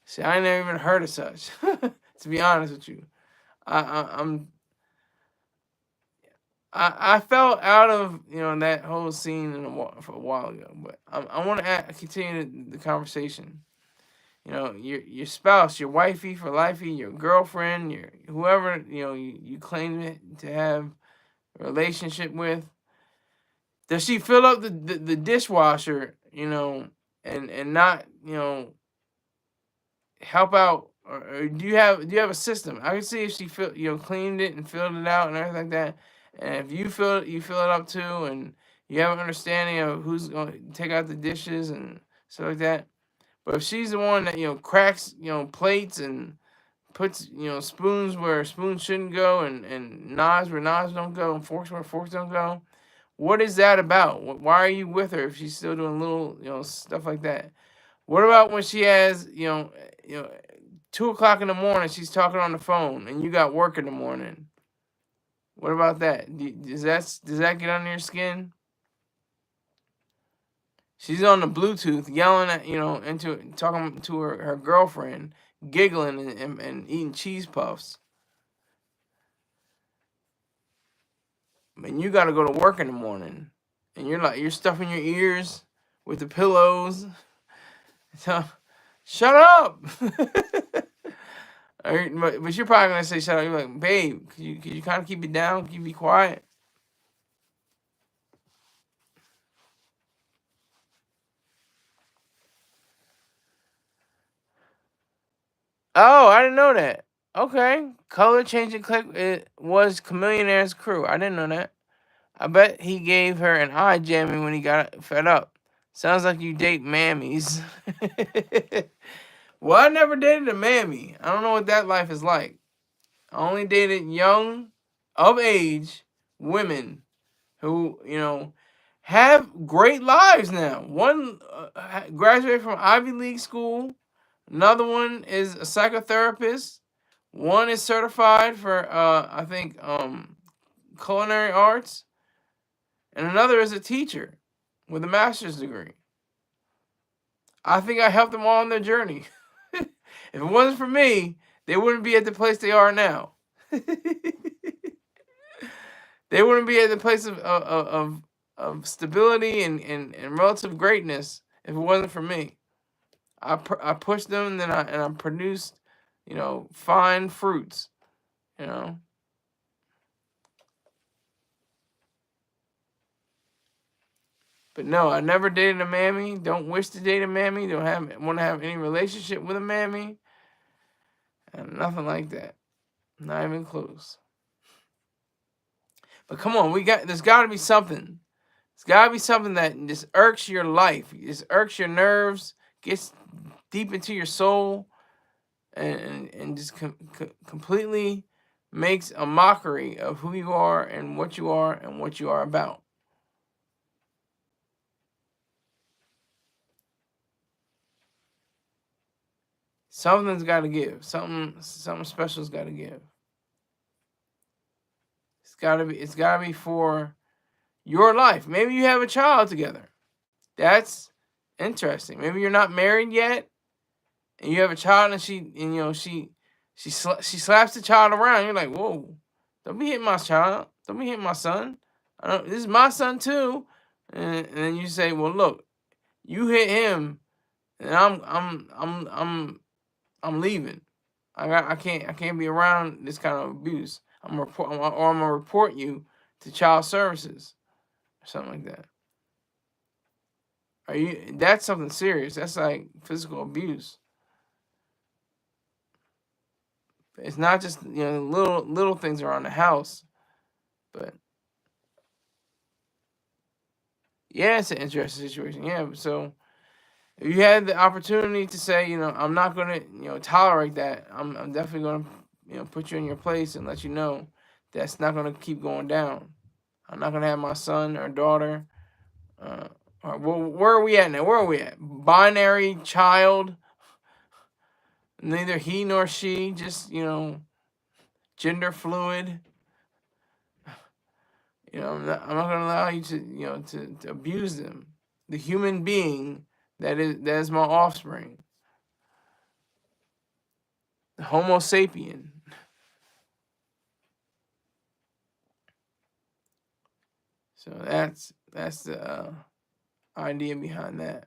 Speaker 1: See, I never even heard of such. To be honest with you, I felt out of that whole scene for a while ago, but I want to continue the conversation. Your spouse, your wifey for lifey, your girlfriend, your whoever you claim to have a relationship with. Does she fill up the dishwasher, and not help out, or do you have a system? I can see if she cleaned it and filled it out and everything like that. And if you fill it up too, and you have an understanding of who's going to take out the dishes and stuff like that. But if she's the one that cracks plates and puts spoons where spoons shouldn't go, and knives where knives don't go, and forks where forks don't go, what is that about? Why are you with her if she's still doing little stuff like that? What about when she has 2 o'clock in the morning, she's talking on the phone, and you got work in the morning? What about that? Does that get under your skin? She's on the Bluetooth, yelling at talking to her girlfriend, giggling and eating cheese puffs. And you got to go to work in the morning, and you're stuffing your ears with the pillows. So, shut up. But you're probably gonna say shut up. You're like, babe, could you kind of keep it down? Can you be quiet? Oh, I didn't know that. Okay, color changing click. It was Chameleonaire's crew. I didn't know that. I bet he gave her an eye jamming when he got fed up. Sounds like you date mammies. Well, I never dated a mammy. I don't know what that life is like. I only dated young, of age women who, have great lives now. One graduated from Ivy League school. Another one is a psychotherapist. One is certified for, I think, culinary arts. And another is a teacher with a master's degree. I think I helped them all on their journey. If it wasn't for me, they wouldn't be at the place they are now. They wouldn't be at the place of stability and relative greatness if it wasn't for me. I pushed them, and then I produced, fine fruits. You know. But no, I never dated a mammy. Don't wish to date a mammy. Don't want to have any relationship with a mammy. And nothing like that. Not even close. But come on, there's got to be something. There's got to be something that just irks your life. Just irks your nerves. Gets deep into your soul. And just completely makes a mockery of who you are and what you are and what you are about. Something's got to give. Something special's got to give. It's got to be for your life. Maybe you have a child together. That's interesting. Maybe you're not married yet, and you have a child, and she slaps the child around. You're like, whoa, don't be hitting my child. Don't be hitting my son. This is my son too. And then you say, well, look, you hit him, and I'm leaving. I can't be around this kind of abuse. I'm gonna report you to child services or something like that. That's something serious. That's like physical abuse. It's not just little things around the house, but yeah, it's an interesting situation. Yeah, so if you had the opportunity to say, I'm not gonna tolerate that, I'm definitely gonna put you in your place and let you know that's not gonna keep going down. I'm not gonna have my son or daughter. Well, where are we at now? Where are we at? Binary child. Neither he nor she. Just gender fluid. I'm not gonna allow you to abuse them. The human being that is my offspring. The Homo sapien. So that's the idea behind that.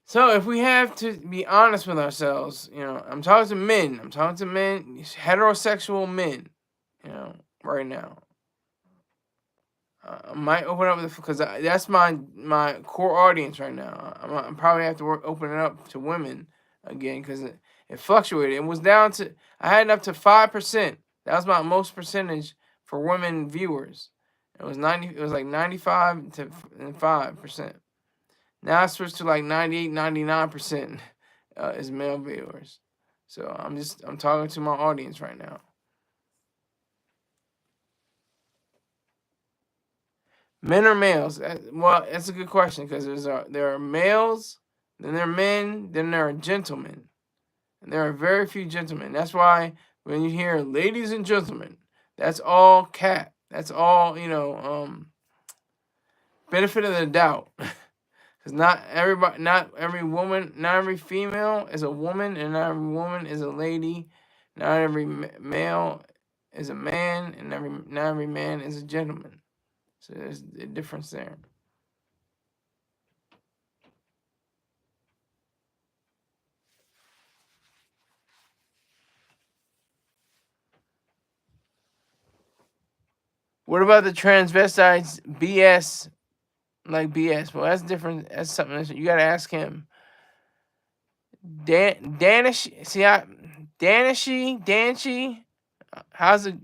Speaker 1: So if we have to be honest with ourselves, I'm talking to men. I'm talking to men, heterosexual men, right now. I might open up because that's my core audience right now. I'm probably have to open it up to women again because it fluctuated. It was down to I had it up to 5%. That was my most percentage for women viewers. It was 90. It was like 95 to 5%. Now I switched to like 98, 99% is male viewers. So I'm talking to my audience right now. Men or males? Well, that's a good question because there are males, then there are men, then there are gentlemen, and there are very few gentlemen. That's why when you hear "ladies and gentlemen," that's all cat. That's all benefit of the doubt. Because not every woman, not every female is a woman, and not every woman is a lady. Not every male is a man, and not every man is a gentleman. So there's a difference there. What about the transvestites? BS, like BS. Well, that's different. That's something that you got to ask him. Danishee. How's it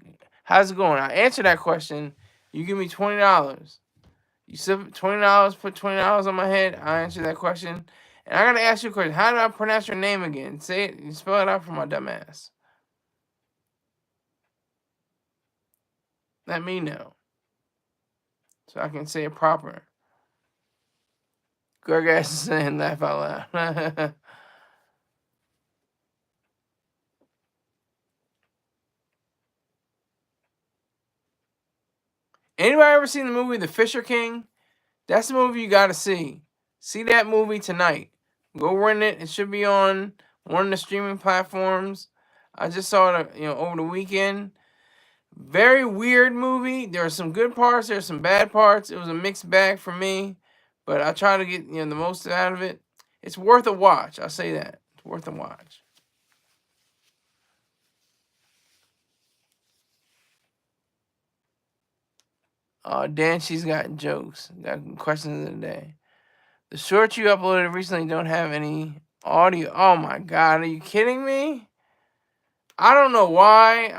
Speaker 1: going? I answer that question. You give me $20. You said $20. Put $20 on my head. I answer that question. And I gotta ask you a question. How do I pronounce your name again? Say it. You spell it out for my dumb ass. Let me know, so I can say it proper. Greg ass is saying laugh out loud. Anybody ever seen the movie The Fisher King? That's the movie you gotta see. See that movie tonight. Go rent it. It should be on one of the streaming platforms. I just saw it, over the weekend. Very weird movie. There are some good parts. There are some bad parts. It was a mixed bag for me, but I try to get the most out of it. It's worth a watch. I'll say that. It's worth a watch. Dan, she's got jokes. Got questions of the day. The shorts you uploaded recently don't have any audio. Oh my god, are you kidding me? I don't know why.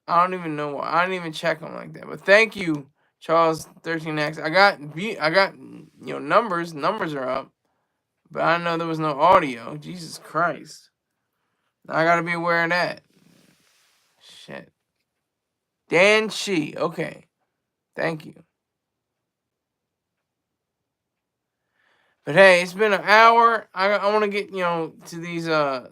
Speaker 1: I don't even know why. I didn't even check them like that. But thank you, Charles 13X. I got numbers. Numbers are up. But I didn't know there was no audio. Jesus Christ. Now I gotta be aware of that. Shit. Dan Shi. Okay. Thank you. But hey, it's been an hour. I want to get, to these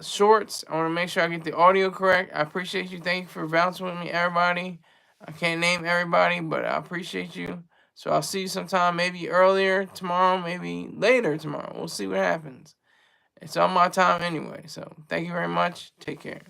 Speaker 1: shorts. I want to make sure I get the audio correct. I appreciate you. Thank you for bouncing with me, everybody. I can't name everybody, but I appreciate you. So I'll see you sometime, maybe earlier tomorrow, maybe later tomorrow. We'll see what happens. It's on my time anyway. So thank you very much. Take care.